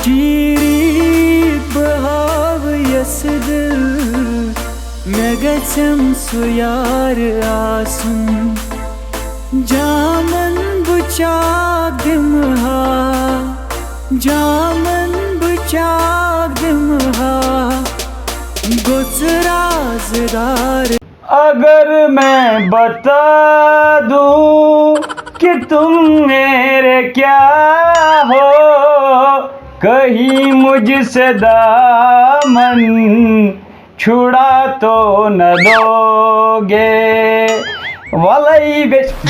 شیرین بہاو یس دل مے گژھم سُہ یار آسُن جامن بہٕ چاک دِمہٕ ہا جامن بہٕ چاک دِمہٕ ہا گوٚژھ رازدار اگر میں بتا دوں کہ تم میرے کیا ہو کہیں مجھ سے دامن چھڑا تو نہ دو گے ولی بچ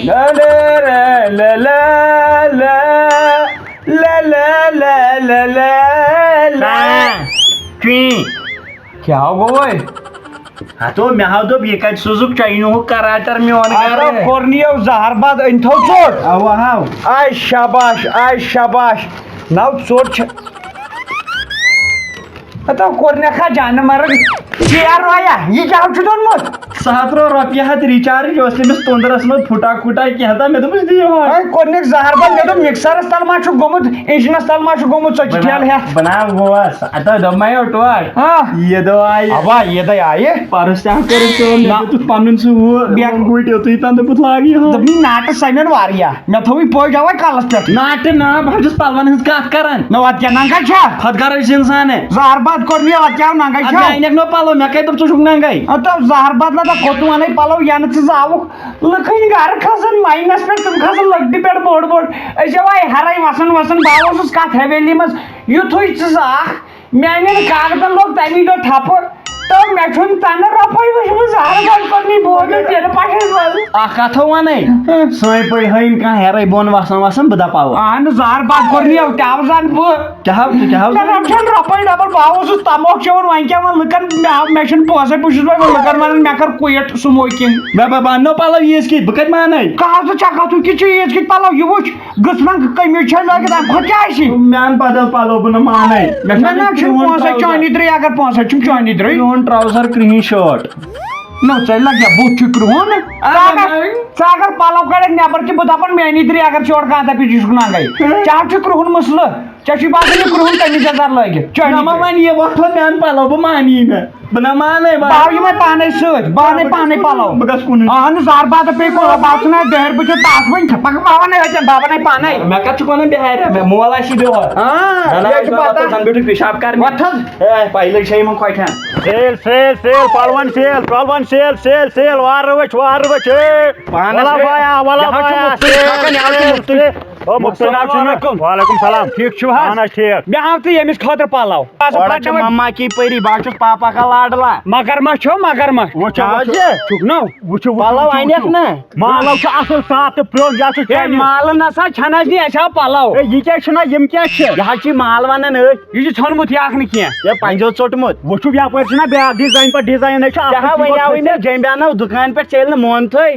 لا لا لا لا لا لا لا لا لا لا کیا گوٚو ہتو مے ہاو دوٚپ یہِ کتہِ سوٗزُکھ چاینوہُک کراٹر میون گرٕ کورنیو زہر باد أنۍ تھو ژوٚٹ اوا ہاو آے شاباش نو ژوٚٹ چھِ ہتو کورنیکھا جانہٕ مرگ چیر وایا یہِ کیٛاہ چھُ اوٚنمُت 700 رۄپیہِ ہتھ رِچارٕج اوس تٔمِس توٚنٛدرس منٛز پھُٹا کینٛہہ تام مےٚ دوٚپُس دِیِو کورنیک زہر باد مےٚ دوٚپ مِکسرس تل ما چھُ گوٚمُت انجنس تل ما چھُ گوٚمُت ژٕ چھِ ٹھیلہٕ ہٮ۪تھ بناو گوس ہتو دوٚپمَے ٹوٹھ عیٖدو آیہِ اوا عیٖدے آیہِ پرُس تہِ کٔرٕکھ کٲم مےٚ دیُتُکھ پنُن سُہ ہُہ بوٗٹھ یوٚتُے تام دوٚپُتھ لاگ یہِ دوٚپنی ناٹہٕ سَمن واریاہ مےٚ تھوٚوٕے پٔج اَوے کلس پٮ۪ٹھ ناٹہٕ نا بہٕ چھُس پلون ہٕنٛز کتھ کران نہ وتہِ کیٛاہ ننٛگے چھا خۄدگرٕچ انسان زہر باد کوٚر مےٚ وتہِ کیٛاہ ننٛگے چھا انیکھ نو پلو مےٚ کتہِ دوٚپ ژٕ چھُکھ ننٛگے تو زہر بدلہٕ تو کھوٚت ونے پلو ینہٕ ژٕ زاوُکھ لُکٕنۍ گرٕ کھسان ماینس پٮ۪ٹھ تِم کھسان لۄکٹہِ پٮ۪ٹھ بوٚڑ أسۍ اوے ہرے وسان بہٕ اوسُس کتھ حویلی منٛز یُتھُے ژٕ اکھ میانٮ۪ن کاغذن لوٚگ تمی دۄہ ٹھپہٕ تہٕ مےٚ چھُنہٕ تنہٕ رۄپے وٕچھمٕژ زہر باد کوٚر مےٚ بوزُن تیٚلہِ پٹھس منٛز اکھ کتھ ونے سٲنۍ پٲٹھۍ ہٲیِن کانٛہہ ہیرے بۄن وسان بہٕ دپاو اہن زہر باد کوٚر مےٚ تہِ آو زن بہٕ مےٚ چھنہٕ رۄپے ڈبل بہٕ اوسُس تموکھ چٮ۪وان وۄنۍ کیٛاہ وَن لُکن مےٚ چھُنہٕ پونٛسے بہٕ چھُس وۄنۍ لُکن ونان مےٚ کر کُیٹ سموکِنگ مےٚ اننو پلو عیٖز کِتھ بہٕ کتہِ مانے کہاو ژٕ ژےٚ کتھُک کہِ چیٖز کِتھ پلو یہِ وٕچھ گٔژھمن قمیٖض چھے لٲگِتھ اَمہِ کھۄتہٕ کیٛاہ آسہِ مےٚ ان بدل پلو بہٕ نہٕ مانے نہ چھُنہٕ پونٛسے چٲنی درٕے اگر پونٛسے چھُم چٲنی درٕے میون ٹراوزر کرٛہِنۍ شٲٹ نہ ژےٚ لگیا بُتھ چھُ کرٛہُن ژٕ اگر پلو کڑکھ نٮ۪بر کہِ بہٕ دپان میانی درٕے اگر ژٕ یورٕ کانٛہہ دپہِ یہِ چھُکھ ننٛگے ژےٚ چھُ کرٛہُن مسلہٕ ژےٚ چھُے باسان یہِ کرٛہُن قمیٖض یزار لٲگِتھ وۄنۍ یہِ وۄتھو مےٚ ان پلو بہٕ مانی نہٕ بہٕ نہ مانے بہٕ آو یِمے پانے سۭتۍ بہٕ اَنے پانے پلو بہٕ گژھٕ کُنُے اہن زہر باد پیٚیہِ بہٕ ژھٕناے دٲرۍ بہٕ چھُس تس وۄنۍ بہٕ ونے ہوٚتٮ۪ن بہٕ ونے پانے مےٚ کتھ چھُکھ ونان بیہارِ مےٚ مول آسہِ بِہوٚر زن بیوٗٹھُکھ پِشاب کرنہِ وۄتھ حظ پایلٕے چھے یِمن کھۄٹھٮ۪ن سیل پلون سیل وار وٕچھ وعلیکم سلام ٹھیٖک چھِو حظ ٹھیٖک مےٚ ہاو ژٕ ییٚمِس خٲطرٕ پلو مما کی پٔری بہٕ چھُس پاپا کا لاڈلا مگرمچھ چھو مگرمچھ چھُکھ نو پلو انیکھ نا مالو چھُ اصل صاف تہٕ پرٛون یہِ چھُ مالہٕ نسا چھنہٕ اَسہِ نہٕ اَسہِ آو پلو یہِ کیٛاہ چھُنہ یِم کیٛاہ چھِ یہِ حظ چھِ مال ونان أتھۍ یہِ چھُ ژھوٚنمُت یہِ اکھ نہٕ کینٛہہ یہِ پنجو ژوٚٹمُت وٕچھُو یپٲرۍ چھُنہ بیاکھ ڈِزاین پتہٕ ڈِزاین وۄنۍ آوٕے مےٚ جیٚمۍ انو دُکان پٮ۪ٹھ ژیلہِ نہٕ مونتھٕے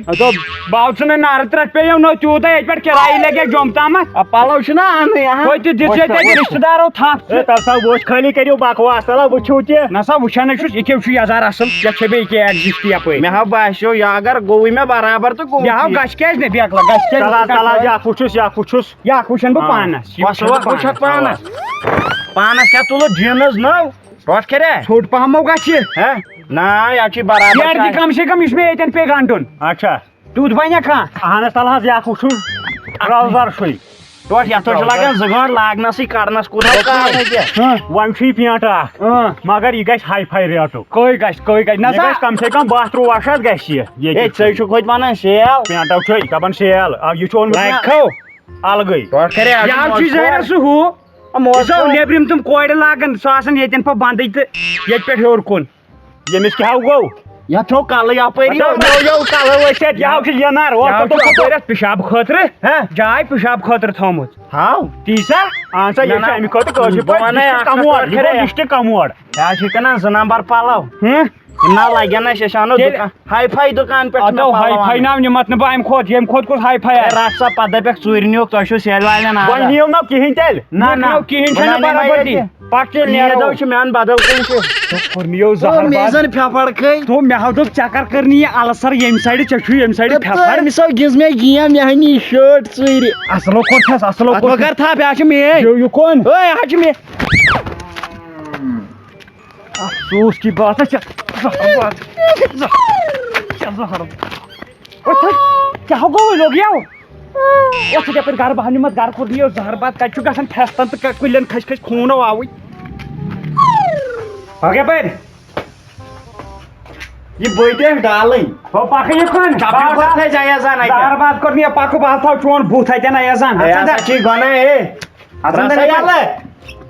بہٕ آو ژٕ نہٕ نارٕ ترٛٹھ پیٚیو نہٕ تیوٗتاہ ییٚتہِ پٮ۪ٹھ کِرایہِ لگہِ جوٚم تامتھ پلو چھُنہ انٕنۍ توتہِ دِژ تَتہِ رِشتہٕ دارو تھپھ تلسا وٕچھ خٲلی کٔرِو بکواس تلہ وٕچھِو تہِ نسا وٕچھانے چھُس یہِ کیٛاہ چھُ یزار اصل یتھ چھےٚ بیٚیہِ کینٛہہ ایٚگزِسٹ یپٲرۍ مےٚ ہا باسیو یہِ اگر گوٚوُے مےٚ برابر تہٕ گوٚو یہِ ہاو گژھِ کیٛازِ نہٕ بیکلا گژھِ تلہ یکھ وٕچھُس یہِ اکھ وٕچھن بہٕ پانس وٕچھکھ پانس کیٛاہ تُلُتھ جیٖنٕز نٔو ٹوٹھ کھریا ژھوٚٹ پہمو گژھِ نہ یہِ چھُے برابر یارٕ کم سے کم یہِ چھُ مےٚ ییٚتٮ۪ن پیٚیہِ گنٛٹُن اچھا تیُتھ بنیا کانٛہہ اہن حظ تلہ حظ یکھ وٕچھُن ٹراوزر چھُے ٹوٹھ یتھ چھُ لگان 2 گٲنٛٹہٕ لاگنسٕے کڑنس کوٗتاہ وۄنۍ چھُ یہِ پینٹ اکھ مگر یہِ گژھِ ہاے فاے ریٹُک کٔہۍ گژھِ نہ گژھِ کم سے کم 12-13 شیٚتھ گژھِ یہِ ژٕ چھُکھ ہوٚتہِ ونان سیل پینٹو چھُے دپان سیل یہِ چھُ اوٚنمُت الگٕے ٹوٹھ کھریا یہِ حظ چھُے ظٲہرا سُہ ہُہ نیبرِم تِم کورِ لاگان سُہ آسان ییٚتٮ۪ن پتہٕ بنٛدٕے تہٕ ییٚتہِ پٮ۪ٹھ ہیوٚر کُن ییٚمِس کیٛاہ گوٚو یتھ تھوٚو کلہٕ یپٲری کلہٕ ؤسِتھ یہِ چھُ یِنار پِشاب خٲطرٕ جاے پِشاب خٲطرٕ تھوٚمُت تی سا اہن سا یہِ چھُ اَمہِ خٲطرٕ کٲشِر پٲٹھۍ ڈِسٹرک کموڈ یہِ حظ چھِ کٕنان 2 نمبر پلو نہ لگے نا ششانو دکان ہائی فائی دکان پہ ادو ہائی فائی نام نمت نہ بہ امہ کھوت کس ہائی فائی رٹ سا پتہ دپیک ژوٗرِ نیوٗکھ تۄہہِ چھُو سیرِ والٮ۪ن وۄنۍ نِیو نہ کِہیٖنۍ تیٚلہِ نہ کِہیٖنۍ چھَنہٕ برابردی پتہٕ تیٚلہِ نیرو چھُ مےٚ اَن بدل کُنہِ نِیو زہر میزن پھٮ۪پھڑ کھٔے تو مےٚ ہا دوٚپ ژےٚ کر نہِ یہِ السر ییٚمہِ سایڈٕ ژےٚ چھُ ییٚمہِ سایڈٕ پھٮ۪پھر أمِسو گِنٛز مےٚ گیم مےٚ ہنی یہِ شٲٹ ژوٗرِ اصلو کوٚرتھس اصلو اتھ مگر تھاپ یہِ چھِ میٲنۍ یہِ کون اوے یہِ چھِ مےٚ افسوس کی بات ہے کیا گوٚو لوٚگ یہِ کپٲرۍ گرٕ بہہ نِمت گرٕ کھوٚت یہِ زہر بات کتہِ چھُ گژھان فیستن تہٕ کُلٮ۪ن کھٔسۍ کھٔسۍ خوٗنو آوٕے کپٲرۍ یہِ بٔتۍ ڈالٕنۍ ہو پکہٕ یہِ کُن ایازان زہر بات کوٚر نہٕ یہِ پکہٕ بہٕ تھاو چون بُتھ اتٮ۪ن ایازان چھِ گۄناہ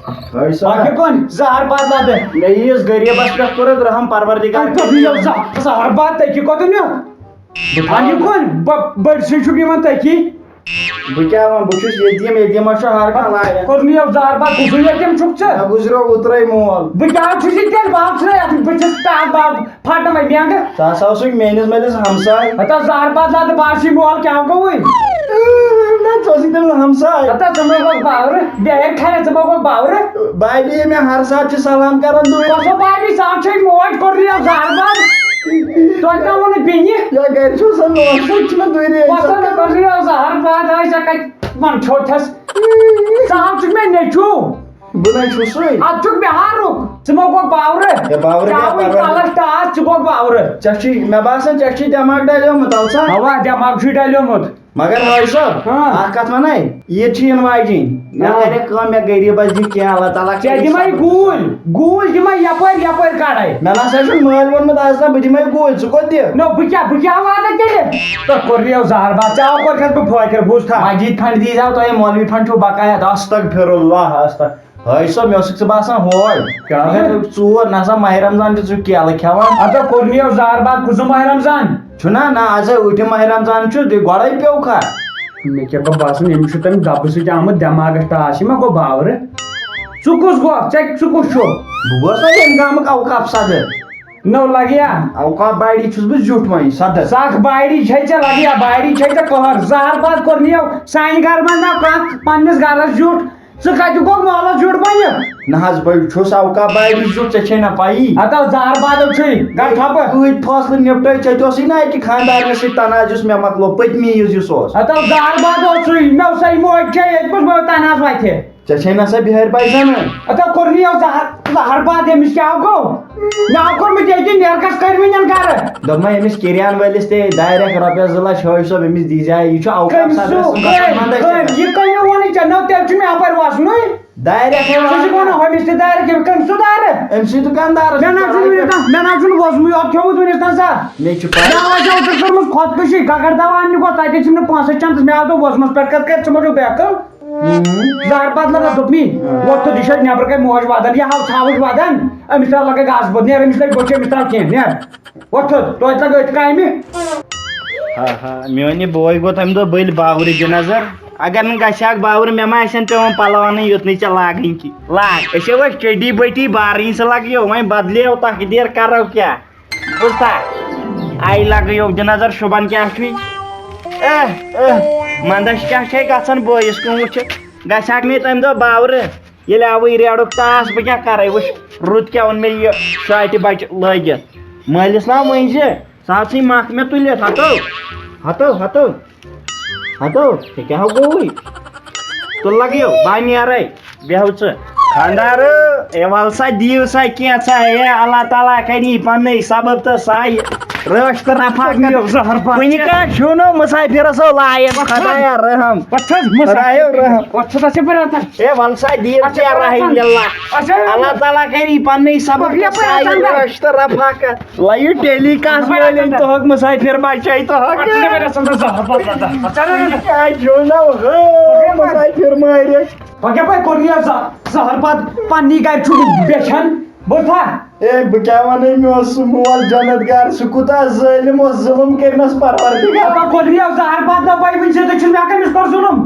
پکہٕ کُن زہر بات لدٕ مےٚ ییٖژ غریٖبس پٮ۪ٹھ کوٚرُکھ رحم پروردِگار زہر بات تٔکی کوٚت نیُک یہِ کُن بٔڑسٕے چھُکھ یِوان تٔکی بہٕ کیٛاہ وَنہٕ بہٕ چھُس یتیٖم چھُ ہر کانٛہہ لاگان کوٚر نہٕ یہِ زہر بات کُسُے ییٚتٮ۪ن چھُکھ ژٕ مےٚ گُزریو اوترَے مول بہٕ کیٛاہ چھُس یہِ تیٚلہِ بال ژھٕنٲیِتھ بہٕ چھُس پھٹہٕ وۄنۍ بینٛگہٕ ژٕ ہسا اوسُکھ میٲنِس مٲلِس ہمساے ہتا زہر بات لدٕ باسی مول کیٛاہ گوٚوُے نہ ژٕ اوسُکھ تٔمِس ہمساے ہتا ژٕ مہ گوٚکھ باورٕ بیٚیہِ کھرِ ژٕ مہ گوٚکھ باورٕ بابی مےٚ ہر ساتہٕ چھِ سلام کران تۄہہِ بابی صاحب چھے موج کوٚر نہٕ یہِ زہر بات تۄہہِ کیٛاہ ووٚنُو بیٚنہِ یا گرِ چھُ آسان لوس سُہ چھُ مےٚ دوٗرے کوٚر نہٕ یہِ زہر بات ٲسۍ ژےٚ کتہِ ون چھوتھس ژٕ حظ چھُکھ مےٚ نیٚچوٗ بہٕ نَے چھُس سُے اتھ چھُکھ بِہارُک ژٕ مہ گوٚکھ باورٕ کیٛاوٕے کلس ٹاس ژٕ گوٚکھ باورٕ ژےٚ چھُے مےٚ باسان ژےٚ چھُے دٮ۪ماغ ڈلیومُت السا اوا دٮ۪ماغ چھُے ڈلیومُت مگر حٲج صٲب اکھ کتھ ونے عیٖد چھِ یِنہٕ واجِنۍ مےٚ کرے کٲم مےٚ غریٖبس دِ کینٛہہ اللہ تعالیٰ ژےٚ دِمے گوٗلۍ دِمے یپٲرۍ کڑے مےٚ نسا چھُنہٕ مٲلۍ ووٚنمُت آز تام بہٕ دِمے گوٗلۍ ژٕ کوٚت دِ نو بہٕ کیٛاہ وادٕ تیٚلہِ تۄہہِ کوٚر یہِ زہر بات ژےٚ کوٚر چھس بہٕ فٲطر بوٗزتھا مجیٖد فنڈ دیٖزیو تۄہہِ مولوی فنڈ چھُو بقایت استغفراللہ حٲج صٲب مےٚ اوسُکھ ژٕ باسان ہور ژوٗر نسا ماہِ رمضان تہِ ژٕ کیلہٕ کھٮ۪وان اَدٕ کوٚر نہٕ یہِ زہر بات کُسُم ماہِ رمضان چھُنا نہ آز أٹھِم ماہِ رمضان چھُ گۄڈے پیوٚو کھا مےٚ کیٛاہ گوٚو باسان أمِس چھُ تَمہِ دبہٕ سۭتۍ آمُت دٮ۪ماغس ٹاس یہِ ما گوٚو باورٕ ژٕ کُس گوٚو ژٕ کُس چھُکھ بہٕ گوس نا ییٚمہِ گامُک اوقاف صدر نو لگیا اوقاف باڑی چھُس بہٕ زیُٹھ وۄنۍ صدر سکھ باڑی چھے ژےٚ لگیا باڑی چھے ژےٚ قہر زہر بات کوٚر نہٕ یہِ سانہِ گرٕ منٛز نہ کانٛہہ پننِس گرس زیُٹھ ژٕ کتہِ گوٚو مولس زیُٹھ بنہِ نہ حظ بہٕ چھُس اوقاف باڑی زیُٹھ ژےٚ چھے نہ پایی ہتا زہر بادو چھُے گرٕ تھپہٕ کۭتۍ فٲصلہٕ نِپٹٲے ژےٚ تہِ اوسُے نا اکہِ خانٛدارنہِ سۭتۍ تناز یُس مےٚ مۄکلو پٔتمہِ عیٖذ یُس اوس ہتا زہر بادو چھُے مےٚ سا موج چھے ییٚتہِ کُس بہٕ تناز وتھِ ژےٚ چھے نہ سا بِہٲرۍ باے زنان ہتا کوٚر نہٕ یہِ زہر باد أمِس کیٛاہ گوٚو مےٚ ہا کوٚرمُت ییٚتہِ نیرکس کٔرمٕتۍ گرٕ دوٚپمَے أمِس کِریان وٲلِس تہِ دارٮ۪کھ رۄپیس 2 لچھ حٲج صٲب أمِس دیٖزِ یہِ چھُ اوقاف صدرس یہِ کٔمۍ ووٚنُے ژےٚ نو تیٚلہِ چھُ مےٚ یپٲرۍ وسنُے دارٮ۪کھ ژٕ چھُکھ ونان ہُمِس تہِ دارِ کٔمۍ سُہ دارِ أمۍ سٕے دُکاندارس مےٚ نہ چھُنہٕ ووٚزمُے یوت کھیوٚمُت وُنِس تام سا مےٚ چھُ پاے مےٚ وجہ ژٕ کٔرمٕژ خۄدکٔشی گگر دوا اَننہِ گوٚو تَتہِ چھِم نہٕ پونٛسہٕ چندس مےٚ دوٚپ ووٚزمَس پٮ۪ٹھ کر ژٕ ما چھُکھ بیقل زہر بات لگا دوٚپ مے وۄتھُن یہِ چھِ نٮ۪برٕ کَنۍ موج وَدان یہِ ہاو ژھاوٕج وَدان أمِس ترٛاو لگے گاسہٕ بوٚد نیرٕ أمِس لگہِ بٔچھِ أمِس ترٛاو کینٛہہ نیر وۄتھُن توتہِ لگٲے أتھۍ کامہِ میون یہِ بوے گوٚو تَمہِ دۄہ بٔلۍ باورٕ دِ نظر اگر نہٕ گژھِ ہاکھ باورٕ مےٚ ما آسن پیٚوان پَلو اَنٕنۍ یوٚتنٕے ژےٚ لاگٕنۍ کہِ لاگ أسۍ وۄنۍ چٔٹی بٔٹی بارٕنۍ سُہ لگیو وۄنۍ بدلیو تقدیٖر کرو کیٛاہ بوٗزتھا آیہِ لگٲیو دِ نظر صُبحن کیٛاہ چھُے منٛدچھ کیٛاہ چھے گژھان بٲیِس کُن وٕچھِتھ گژھِ ہاکھ مےٚ تَمہِ دۄہ باورٕ ییٚلہِ آوٕے ریڈُک ٹاس بہٕ کیٛاہ کرے وٕچھ رُت کیٛاہ اوٚن مےٚ یہِ شاٹہِ بچہِ لٲگِتھ مٲلِس نا مٔنٛزِ سُہ ژھٕنۍ مکھ مےٚ تُلِتھ ہتو ژےٚ کیٛاہ گوٚوُے تُل لگیو بہٕ نیرے بیٚہو ژٕ خانٛدارٕ اے وَل سا دِیِو سا کینٛژھا اے اللہ تعالیٰ کری پنٕنۍ سبب تہٕ سایہِ رٲچھ تہٕ رفاقت کُنہِ کانٛہہ چھُنہٕ مُسافِرس لایق خۄدایا رحم خۄدایا رحم اے وَل سا دِیِو ژےٚ رحم اللہ اللہ تعالیٰ کری پنٕنۍ سبب تہٕ سایہِ رٲچھ تہٕ رفاقت لایِو ٹیلی کاسٹ وٲلٮ۪ن تُہُکھ مُسافِر بچے تُہُکھ مُسافِر مٲرِتھ پکہ پہ کوٚر یہِ زہر بات پننی گرِ چھُکھ بیچھان بوٗزتھا اے بہٕ کیٛاہ وَنَے مےٚ اوس سُہ مول جنت گار سُہ کوٗتاہ ظٲلِم اوس ظُلُم کٔرنَس پروردِگار پتہ کوٚرنِیو زہر باد دَپاے وٕنہِ چھِ دٔچھُن مےٚ کٔمِس کوٚر ظُلُم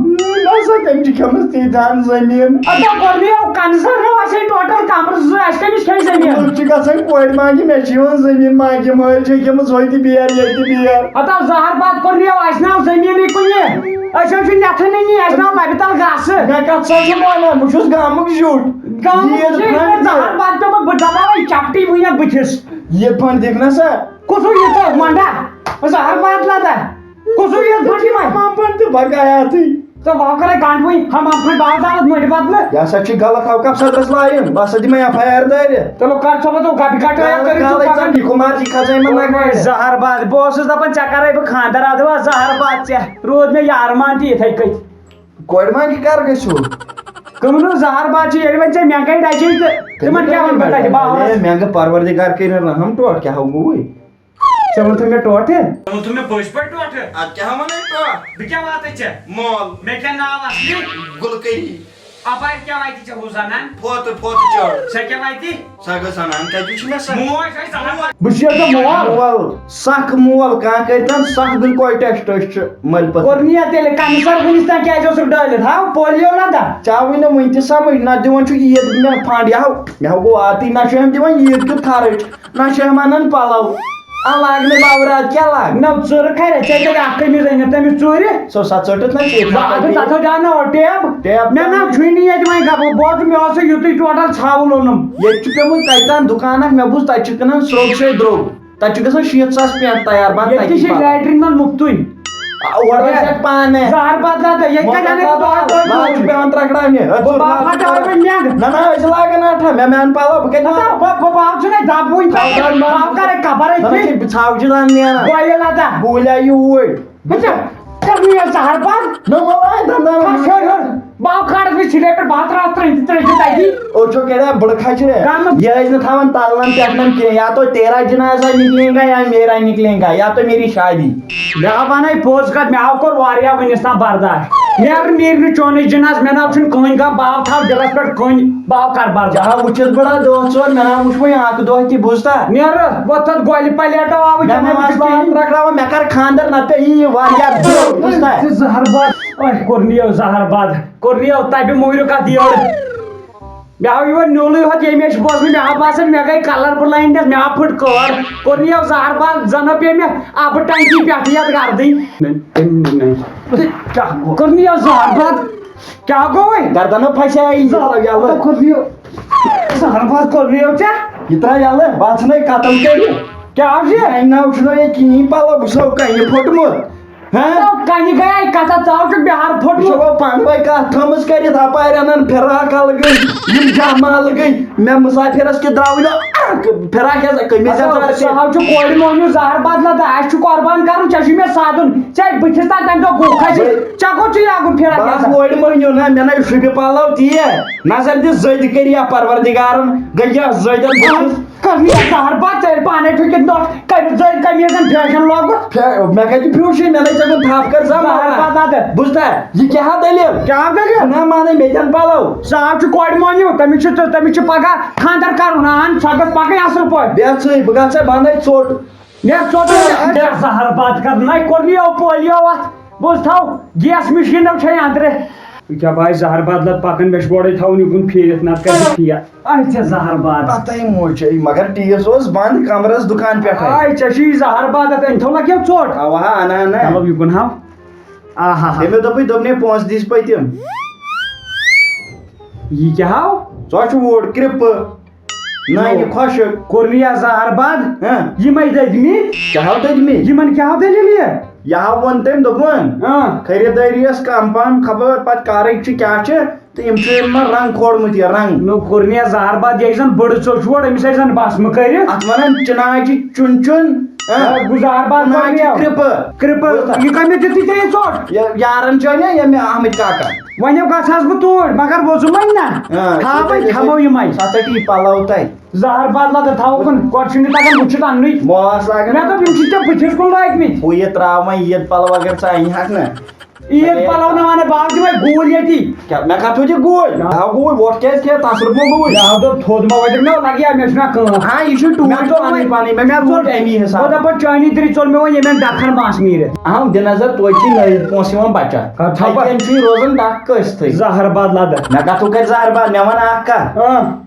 نسا تٔمۍ چھِ کھیٚمٕژ تیٖژہن زٔمیٖن پتہ کوٚرنِیو کنزر اَسے ٹوٹل کمرٕ زٕ اَسہِ کٔمِس کھیٚیہِ زٔمیٖن لُکھ چھِ گژھان کورِ مانگہِ مےٚ چھِ یِوان زٔمیٖن مانگہِ مٲلۍ چھِ کھیٚمٕژ ہوٚتہِ بیٚر ییٚتہِ بیٚر پتہ زہر باد کوٚرنِیو اَسہِ ناو زٔمیٖنٕے کُنہِ أسۍ حظ چھِ نٮ۪تھٕ نِنی اَسہِ ناو لبہِ تل گاسہٕ مےٚ کتھ سا چھُ وَنان بہٕ چھُس گامُک زیُٹھ زہر باد پیوٚمُت بہٕ دباوے چپٹی وٕنیٚتھ بٕتھِس یہِ پھنٛڈ دِکھ نا سا کُسُے یہِ ژٕ منڈا زہر باد لدا کُسُے یہِ پھنٛڈی وۄنۍ مامپن تہِ بقایاتٕے ژٕ وۄنۍ کرے گنٛڈ وٕنۍ ہم پھنٛڈ باغ زالت مٔنڈِ بدلہٕ یہِ ہسا چھُ غلط اوقاف صدرس لایُن بہٕ ہسا دِمے ایف آی آر دٲرِتھ چلو کر ژٕ تو گبہِ کٹ کُمار جی کھژے یِمن لگہِ زہر باد بہٕ اوسُس دپان ژےٚ کرے بہٕ خاندر ادوا زہر باد ژےٚ روٗد مےٚ یارمان تہِ یِتھے کٔنۍ کورِ مانگہِ کر گژھِو کٕمنو زہر باد چھِ ییٚلہِ وۄنۍ ژےٚ مینٛگے ڈجے تہٕ تِمن کیٛاہ وَنہٕ بہٕ تتہِ باورس مےٚ گٔے پروردِگار کٔرِنۍ رحم ٹوٹھ کیٛاہ ہاو گوٚوٕے ژےٚ ووٚنتھٕ مےٚ ٹوٹھٕ ووٚنتھٕ مےٚ پٔزۍ پٲٹھۍ ٹوٹھٕ ادٕ کیٛاہ وَنَے ٹوٹھ بہٕ کیٛاہ واتَے ژےٚ مول مےٚ کیٛاہ ناو اصلی گُلکٔری اپارِ کیٛاہ واتہِ ژےٚ ہُہ زنان فوتہٕ چٲڑ سۄ کیٛاہ واتہِ سۄ گٔژھ اَنان کَتہِ چھُ مےٚ سۄ موج ٲسۍ زہر باد بہٕ چھُس ژےٚ مول مول سکھ مول کانٛہہ کٔرۍتن سکھ دِنۍ کویہِ ٹٮ۪سٹ أسۍ چھِ مٔلۍ پتہٕ کوٚرنِیا تیٚلہِ کنسر وٕنِس تام کیٛازِ اوسُکھ ڈٲلِتھ ہاو پولیو لدا ژاوٕے نہٕ وٕنہِ تہِ سمجھ نہ دِوان چھُ عیٖد مےٚ فنٛڈ یہِ ہاو گوٚو عادتٕے نہ چھُ أمۍ دِوان عیٖد کیُتھ خرٕچ نہ چھُ أمۍ اَنان پَلو لاگنہٕ باورات کیٛاہ لاگہِ نہ ژٕرٕ کھرے ژےٚ تیٚلہِ اکھ قمیٖض أنِتھ تٔمِس ژوٗرِ سۄ ژٔٹِتھ نہ تتھ اوس دیٛاوناو ٹیپ ٹیپ مےٚ ناو چھُنہٕ ییٚتہِ وۄنۍ گبہٕ بوز مےٚ اوس یُتُے ٹوٹل ژھاوُل اوٚنُم ییٚتہِ چھُ پیوٚمُت تَتہِ تام دُکان اکھ مےٚ بوٗز تَتہِ چھِ کٕنان سرٛوگ سے درٛوگ تَتہِ چھُ گژھان 70,000 پٮ۪نٛٹ تیار بنٛد ییٚتہِ تہِ چھِ لیٹرِن منٛز مُفتٕے اورٕ ٲسۍ اَتہِ پانہٕ زہر باد لدا ییٚتہِ کتہِ اَنَے لال چھُ پیوان ترٛکراونہِ نہ نہ أسۍ لاگان اٹھا مےٚ اَن پَلو بہٕ کَتہِ باو چھُنَے دب وٕنۍ باو کرے کبر ژھاوجہِ دان نیران گویہِ لدا بوٗلۍ آیہِ اوٗرۍ زہر باد نہ ملاے دنٛدن باو کھارس بہٕ سِلے پٮ۪ٹھ بہت راتھ ترٛٲیِتھ تَتی اوچھو کہہ بڑ کھچ رے یہ ٲسۍ نہٕ تھاوان تلن پٮ۪ٹھن کینٛہہ یا تو تیرا جنازہ نکلے گا یا میرا نکلے گا یا تو میری شادی مےٚ وَنے پوٚز کتھ مےٚ کوٚر واریاہ وٕنِس تام برداش نیرٕ نیرِ نہٕ چونٕے جناز مےٚ ناو چھُنہٕ کٕہٕنۍ کانٛہہ باو تھاو دِلس پٮ۪ٹھ کٕہٕنۍ باو کر برداش جہاں وٕچھِتھ بڑا دۄہ ژور مےٚ نا وٕچھ وۄنۍ اکھ دۄہ تہِ بوٗزتا نیرٕ وۄتھ گۄلہِ پلیٹو آوٕ ترٛکراوان مےٚ کر خاندر نتہٕ یی واریاہ درٛوگ بوٗزتا زہر باد کوٚرنِیو زہر باد کوٚرنِیو تبہِ موٗرِو کتھ یٔڑ مےٚ آو یِوان نیوٗلٕے ہوت ییٚمہِ مےٚ چھُ بوزمُت مےٚ آو باسان مےٚ گٔے کلر بلاینڈنس مےٚ آو پھٕٹ کٲر کوٚرنِیو زہر باد زنہٕ پیٚیہِ مےٚ آبہٕ ٹنکی پٮ۪ٹھٕ یتھ گردٕنۍ کوٚرنِیو زہر باد کیٛاہ گوٚو وۄنۍ گردنو پھسے یلہٕ کوٚرنِیو زہر باد کوٚرنِیو ژےٚ یہِ ترٛاو یلہٕ بہٕ ژھٕنَے قتل کٔرِتھ کیٛاہ چھُ میانہِ ناو چھُنہٕ ییٚتہِ کِہیٖنۍ پلو بہٕ چھُسو کَنہِ پھوٚٹمُت کنہِ گٔیے کتھ ژاو چھُکھ بِہار پھوٚٹمُت وۄنۍ پانہٕ ؤنۍ کتھ تھٲمٕژ کٔرِتھ اپارِ اَنان فِراک الہٕ گٔے یِم جامالہٕ گٔے مےٚ مُسافِرس کہِ درٛاوٕے نہٕ فِراک قمیٖض سہل چھُ کورِ موہنیوٗ زہر باد لدا اَسہِ چھُ قۄربان کرُن ژےٚ چھُے مےٚ سادُن ژےٚ بٕتھِس تام تمہِ دۄہ گُہہ کھسہِ ژےٚ کوٚت چھُے لاگُن فِراک کورِ موہنیوٗ نہ مےٚ نَے شُبہِ پلو تی نظر دِ زٔدۍ کٔرِیا پروردِگارن گٔییا زٔدٮ۪ن زہر باد ژےٚ پانے ٹھُکِتھ نوٚٹ زٔدۍ قمیٖضن فیشن لوگُت مےٚ کتہِ پھیوٗشٕے مےٚ نَے ژےٚ گوٚو تھپھ کر زہر باد لدا بوٗزتا یہِ کیٛاہ دٔلیٖل کیٛاہ دٔلیٖل نہ مانے مےٚ دِن پلو سہل چھُ کورِ موہنیوٗ تٔمِس چھُ پگاہ خانٛدر کرُن اہن سۄ گٔژھ پکٕنۍ اصٕل پٲٹھۍ بیٚژٕے بہٕ گژھے بنٲے ژوٚٹ مےٚ ژوٚٹ زہر باد کر نَے کوٚرنِیو پولیو اتھ بوز تھاو گیس مِشیٖنو چھے اندرٕ کیٛاہ بھاے زہر باد لد پکان مےٚ چھُ گۄڈے تھاوُن یُکُن پھیٖرِتھ نتہٕ کرِ فیل اے ژےٚ زہر باد پتہٕ موچے مگر ٹیٖس اوس بنٛد کمرس دُکان پٮ۪ٹھے اے ژےٚ چھُے زہر باد أمۍ تھوٚو لگیو ژوٚٹ اوا انان چلو یُکُن ہاو آہا تٔمۍ دوٚپُے دوٚپنَے پونٛسہٕ دِس پٔتِم یہِ کیٛاہ ہاو ژٕ چھُ ووٹ کرٛپہٕ نانہِ خۄشک کوٚرنِیا زہر باد ہاں یِمے دٔدمٕتۍ کیٛاہ ہاو دٔدمٕتۍ یِمن کیٛاہ ہاو دٔلیٖل یہِ یہِ ہاو ووٚن تٔمۍ دوٚپُن خریٖدٲری ٲس کم پہم خبر پتہٕ کارٕے چھِ کیٛاہ چھِ تہٕ یِم چھِ یِمن رنٛگ کھولمُت یہِ رنٛگ نو کوٚرنِیا زہر باد یہِ زن بٔڑ ژوٚچوور أمِس ٲسۍ زن بسمہٕ کٔرِتھ اتھ ونان چِناچہِ چُن چُن زہر باد کرٛپہٕ کرٛپہٕ یہِ کَمہِ دِتُے ژےٚ ژوٚٹ یارن چھُ یا مےٚ احمد کاکا وۄنۍ گژھ حظ بہٕ توٗرۍ مگر وۄزُمے نہ تھاوَے تھاوو یِمے سۄ ژَٹی پلو تتہِ زہر باد لد تھاوُن گۄڈٕ چھُنہٕ تگان وٕچھِتھ اَننُے موس لاگان مےٚ دوٚپ یِم چھِ ژےٚ بٕتھِس کُن لٲگمٕتۍ ہُہ یہِ تراو وۄنۍ عیٖد پلو اگر ژٕ انہِ ہکھ نا عید پلونانے باغ دِمے گوٗلۍ ییٚتی مےٚ کَتھ وٲتۍ گوٗلۍ ہاو گوٗلۍ وۄٹھ کیٛازِ کھے تَس رُکمو گوٗلۍ مےٚ دوٚپ تھوٚد ما وٲتِکھ مےٚ لگیا مےٚ چھُنہ کٲم ہاں یہِ چھُ ٹوٗرِسٹ پَنٕنۍ پَنٕنۍ مےٚ ژوٚل اَمی حِساب بہٕ دَپہٕ چٲنی تری ژوٚل مےٚ وۄنۍ ییٚمٮ۪ن ڈکھن بانٛس نیٖرِتھ اہم دِ نظر توتہِ چھِ نٔوۍ پونٛسہٕ یِوان بَچان تَتٮ۪ن چھُے روزان ڈکھ قٲصتھٕے زہر باد لدٕ مےٚ کَتھو کَرِ زہر باد مےٚ وَن اکھ کَتھ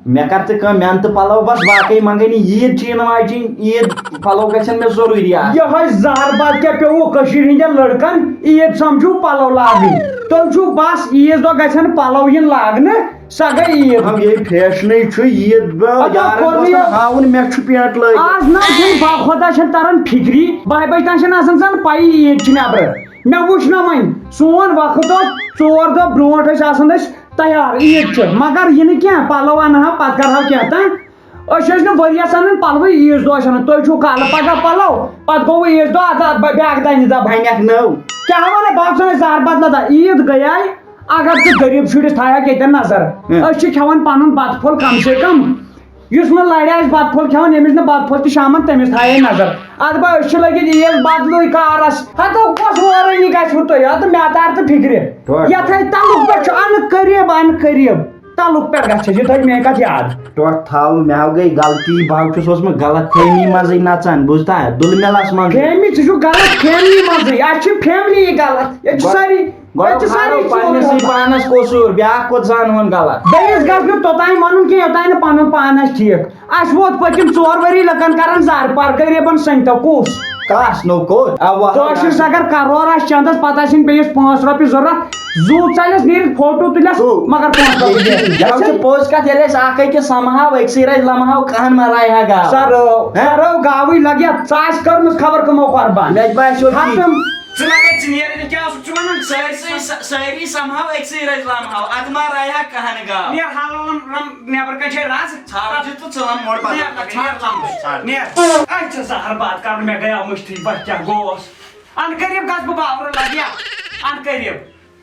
مےٚ کر ژٕ کٲم مےٚ اَن تہٕ پَلو بس باقٕے منٛگے نہٕ عیٖد چھِ یِنہٕ واجِنۍ عیٖد پَلو گژھن مےٚ ضروٗری آسٕنۍ یِہوٚے زہر باد کیٛاہ پیوٚوُ کٔشیٖرِ ہِنٛدٮ۪ن لٔڑکن عیٖد سمجھو پلو لاگٕنۍ تُہۍ چھُو بس عیٖز دۄہ گژھن پلو یِن لاگنہٕ سۄ گٔے عیٖد ہم یہِ فیشنٕے چھُ عیٖد یارن دوستن ہاوُن مےٚ چھُ پینٹ لٲگِتھ آز نہ چھُنہٕ باخۄدا چھنہٕ تران فِکری 12 بجہِ تام چھنہٕ آسان زن پایی عیٖد چھِ نٮ۪برٕ مےٚ وٕچھ نہ وۄنۍ سون وقت اوس 4 دۄہ برونٛٹھ ٲسۍ آسان أسۍ تیار عیٖد چھِ مگر یہِ نہٕ کینٛہہ پلو انہو پتہٕ کرہو کینٛہہ تہٕ أسۍ ٲسۍ نہٕ ؤریس انان پلوٕے عیٖذ دۄہ ٲسۍ انان تُہۍ چھُو کالہٕ پگہہ پلو پتہٕ گوٚو عیٖذ دۄہ بیاکھ دنہِ دب بنیٚکھ نٔو کیٛاہ وَنہٕ بہٕ چھُس زہر بد لدا عیٖد گٔیے اگر ژٕ غریٖب شُرِس تھایکھ ییٚتٮ۪ن نظر أسۍ چھِ کھٮ۪وان پنُن بتہٕ پھوٚل کم سے کم یُس نہٕ لرِ آسہِ بتہٕ پھوٚل کھٮ۪وان ییٚمِس نہٕ بتہٕ پھوٚل تہِ شامن تٔمِس تھایے نظر ادٕ بہٕ أسۍ چھِ لٔگِتھ عیٖذ بدلٕے کارس ہتو کۄس وٲرٲنی گژھوٕ تۄہہِ ادٕ مےٚ تار تہٕ فِکرِ یتھے تلُک پٮ۪ٹھ چھُ انہٕ قریب تلُک پٮ۪ٹھ گژھِ یہِ تھٲے میٛانہِ کتھ یاد ٹوٹھ تھاو مےٚ گٔے غلطی بہٕ چھُس اوسمُت غلط فہمی منٛزٕے نژان بوٗزتھا دُلمِلس منٛز فیملی ژٕ چھُکھ غلط فیملی منٛزٕے اَسہِ چھِ فیملی غلط ییٚتہِ چھِ سٲری پننسٕے پانس قصوٗر بیاکھ کوٚت زانہون غلط بیٚیِس گژھِ نہٕ توٚتانۍ وَنُن کینٛہہ یوٚتانۍ نہٕ پنُن پان آسہِ ٹھیٖک اَسہِ ووت پٔتِم 4 ؤری لُکن کران زارٕ پار غریٖبن سٔنۍتو کُس کاس نوٚو کوٚت کٲشرِس اگر کرور آسہِ چندس پتہٕ آسن بیٚیِس 5 رۄپیہِ ضوٚرتھ زوٗ ژَلٮ۪س نیٖرِتھ فوٹو تُلٮ۪س مگر 5 رۄپیہِ چھِ پوٚز کتھ ییٚلہِ أسۍ اکھ أکِس سمہاو أکسٕے رَزِ لمہاو کہن ما رایہِ ہا گاو سر گاوٕے لگہِ ژٕ آسہِ کٔرمٕژ خبر کٕمو قۄربان مےٚ باسیٚو ژٕ لگے ژٕ نیرِ کیٛاہ اوسُکھ ژٕ وَنان سٲری سمہاو أکسٕے رَزِ لمہاو ادٕ ما رایہِ ہا کہن گاو نیر حلال نیبر کَتہِ چھے رز ژھاوجہِ تہٕ ژٕ وَن موڑ نیر اَتہِ چھِ زہر باد کرُن مےٚ گٔیاو مٔشتٕے بہٕ کیٛاہ گوس ان قریٖب گژھٕ بہٕ باورٕ لگیا ان قریٖب